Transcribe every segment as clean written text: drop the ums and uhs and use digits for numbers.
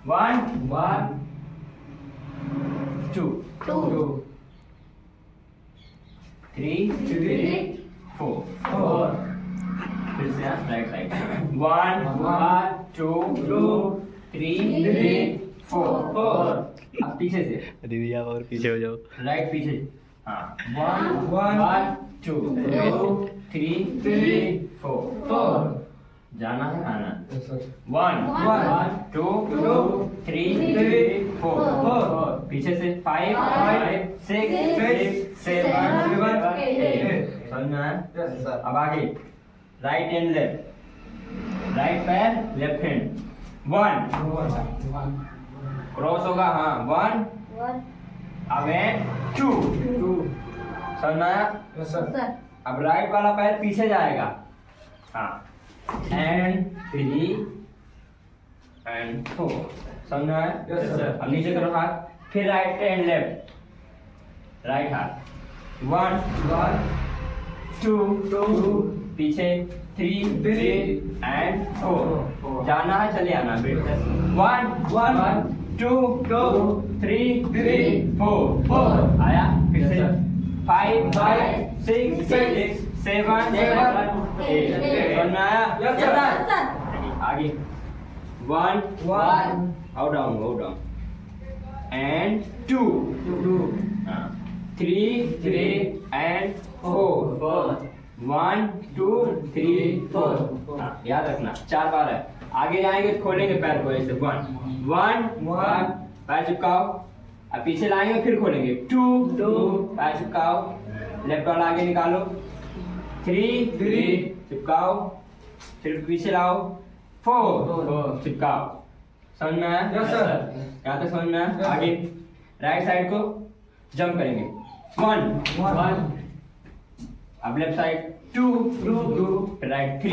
1 2 3 4 फिर से right side 1 2 3 4 अब पीछे से दीदी आप और पीछे हो जाओ। राइट पीछे हाँ 1 2 3 4 जाना है आना 1 2 3 4 पीछे से 5 6 7 8 समझ में आया? अब आगे राइट एंड लेफ्ट राइट पैर लेफ्ट हैंड 1 क्रॉस होगा हाँ 1 अब 2 समझ में आया? अब राइट वाला पैर पीछे जाएगा हाँ एंड 3 एंड 4 समझ में आया? अब नीचे करो हाथ फिर राइट एंड लेफ्ट राइट हाथ 1 2 पीछे 3 एंड 4 जाना है चले आना 1 2 3 4 आया फिर से 5 6 7 8 समझ में आया? आगे 1 आओ डाउन एंड 2 3 एंड 4 1 2 3 4 याद रखना 4 बार है। आगे जाएंगे तो खोलेंगे पैर को ऐसे 1 पैर चिपकाओ अब पीछे लाएंगे फिर खोलेंगे 2 पैर चिपकाओ लेफ्ट वाला आगे निकालो 3 चिपकाओ फिर पीछे लाओ 4 चिपकाओ समझ में आया? यहाँ तक समझ में आया? आगे राइट साइड को जंप करेंगे 1 अब लेफ्ट साइड 2 राइट 3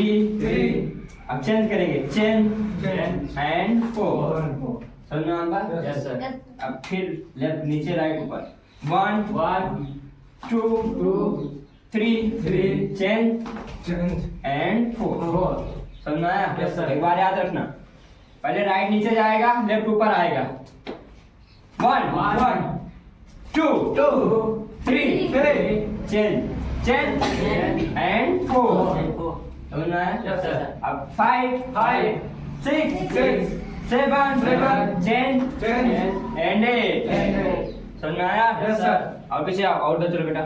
अब चेंज करेंगे चेन एंड 4 समझ में आया? अब फिर लेफ्ट नीचे राइट ऊपर 1 2 3 चेंज एंड 4 समझ में आया? एक बार याद रखना पहले राइट नीचे जाएगा लेफ्ट ऊपर आएगा 1 2 3 चेंज एंड 4 समझ में आया? अब 5 6 7 चेंज एंड 8 समझ में आया? और पीछे आओ और चलो बेटा